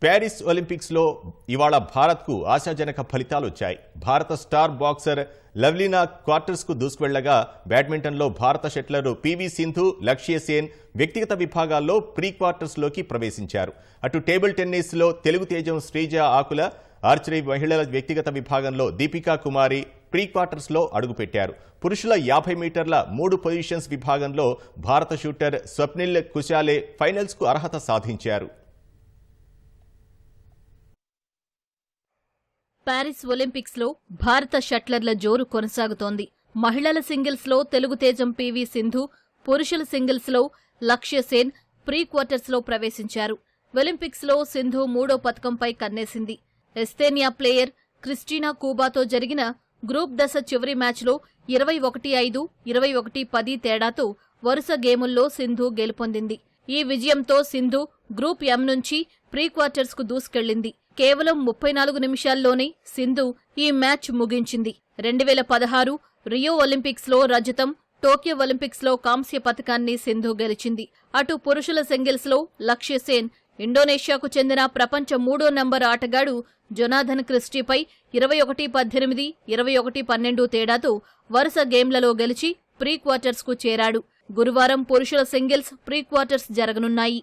Paris Olympics లో ఇవాళ భారత్ కు ఆశాజనక ఫలితాలు వచ్చాయి. భారత స్టార్ బాక్సర్ లవ్లీనా క్వార్టర్స్ కు దూసుకెళ్లగా బ్యాడ్మింటన్ లో భారత షట్లర్ పివి సింధు, లక్ష్య సేన్ వ్యక్తిగత విభాగాల్లో ప్రీ క్వార్టర్స్ లోకి ప్రవేశించారు. అటు టేబుల్ టెన్నిస్ లో తెలుగు తేజం శ్రీజ ఆకుల, ఆర్చరీ మహిళల వ్యక్తిగత విభాగంలో దీపికా కుమారి ప్రీ క్వార్టర్స్ లో అడుగుపెట్టారు. పురుషుల 50 మీటర్ల 3 పొజిషన్స్ విభాగంలో భారత షూటర్ స్వప్నిల్ కుశాలే ఫైనల్స్ కు అర్హత సాధించారు. ప్యారిస్ ఒలింపిక్స్ లో భారత షట్లర్ల జోరు కొనసాగుతోంది. మహిళల సింగిల్స్ లో తెలుగు తేజం పివి సింధు, పురుషుల సింగిల్స్ లో లక్ష్య సేన్ ప్రీ క్వార్టర్స్ లో ప్రవేశించారు. ఒలింపిక్స్ లో సింధు 3వ పతకంపై కన్నేసింది. ఎస్తోనియా ప్లేయర్ క్రిస్టినా కూబాతో జరిగిన గ్రూప్ దశ చివరి మ్యాచ్లో 21-5, 21-10 తేడాతో వరుస గేముల్లో సింధు గెలుపొందింది. ఈ విజయంతో సింధు గ్రూప్ ఎం నుంచి ప్రీ క్వార్టర్స్ కు దూసుకెళ్లింది. కేవలం 34 నిమిషాల్లోనే సింధు ఈ మ్యాచ్ ముగించింది. 2016 రియో ఒలింపిక్స్ లో రజతం, టోక్యో ఒలింపిక్స్ లో కాంస్య పతకాన్ని సింధు గెలిచింది. అటు పురుషుల సింగిల్స్ లో లక్ష్య సేన్ ఇండోనేషియాకు చెందిన ప్రపంచ 3వ నంబర్ ఆటగాడు జొనాథన్ క్రిస్టీపై 21-18, 21-12 తేడాతో వరుస గేమ్లలో గెలిచి ప్రీ క్వార్టర్స్ కు చేరాడు. గురువారం పురుషుల సింగిల్స్ ప్రీ క్వార్టర్స్ జరగనున్నాయి.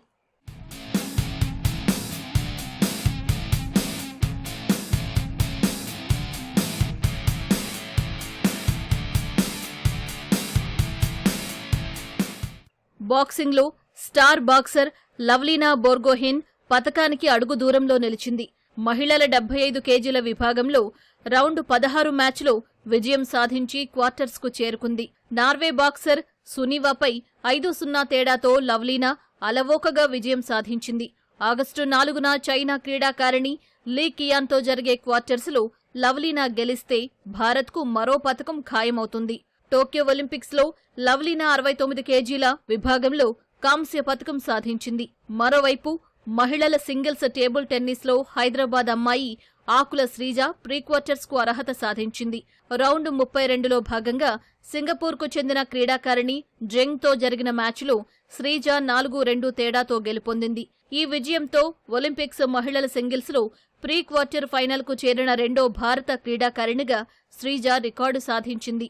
బాక్సింగ్ లో స్టార్ బాక్సర్ లవ్లీనా బోర్గోహెన్ పతకానికి అడుగు దూరంలో నిలిచింది. మహిళల 75 కేజీల విభాగంలో రౌండ్ 16 మ్యాచ్లో విజయం సాధించి క్వార్టర్స్ కు చేరుకుంది. నార్వే బాక్సర్ సునీవాపై 5-0 తేడాతో లవ్లీనా అలవోకగా విజయం సాధించింది. ఆగస్టు 4న చైనా క్రీడాకారిణి లీ కియాన్తో జరిగే క్వార్టర్స్ లో లవ్లీనా గెలిస్తే భారత్ కు మరో పతకం ఖాయమవుతుంది. టోక్యో ఒలింపిక్స్ లో లవ్లీనా 69 కేజీల విభాగంలో కాంస్య పతకం సాధించింది. మరోవైపు మహిళల సింగిల్స్ టేబుల్ టెన్నిస్ లో హైదరాబాద్ అమ్మాయి ఆకుల శ్రీజ ప్రీ క్వార్టర్స్ కు అర్హత సాధించింది. రౌండ్ 32లో భాగంగా సింగపూర్ కు చెందిన క్రీడాకారిణి జెంగ్ తో జరిగిన మ్యాచ్లో శ్రీజ 4-2 తేడాతో గెలుపొందింది. ఈ విజయంతో ఒలింపిక్స్ మహిళల సింగిల్స్ లో ప్రీ క్వార్టర్ ఫైనల్ కు చేరిన రెండో భారత క్రీడాకారిణిగా శ్రీజ రికార్డు సాధించింది.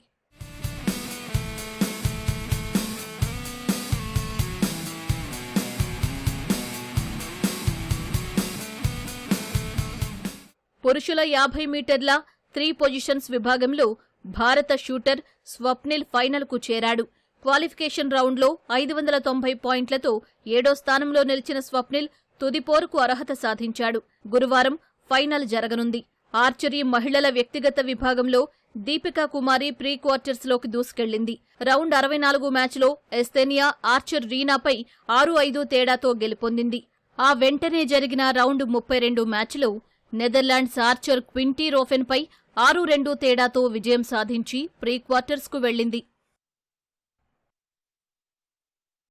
పురుషుల 50 మీటర్ల 3 పొజిషన్స్ విభాగంలో భారత షూటర్ స్వప్నిల్ ఫైనల్ కు చేరాడు. క్వాలిఫికేషన్ రౌండ్లో 590 పాయింట్లతో 7వ స్థానంలో నిలిచిన స్వప్నిల్ తుది పోరుకు అర్హత సాధించాడు. గురువారం ఫైనల్ జరగనుంది. ఆర్చరీ మహిళల వ్యక్తిగత విభాగంలో దీపికా కుమారి ప్రీ క్వార్టర్స్ లోకి దూసుకెళ్లింది. రౌండ్ 64 మ్యాచ్లో ఎస్తోనియా ఆర్చర్ రీనాపై 6-5 తేడాతో గెలుపొందింది. ఆ వెంటనే జరిగిన రౌండ్ 32 మ్యాచ్లో నెదర్లాండ్స్ ఆర్చర్ క్వింటీ రోఫెన్పై 6-2 తేడాతో విజయం సాధించి ప్రీ క్వార్టర్స్ కు వెళ్లింది.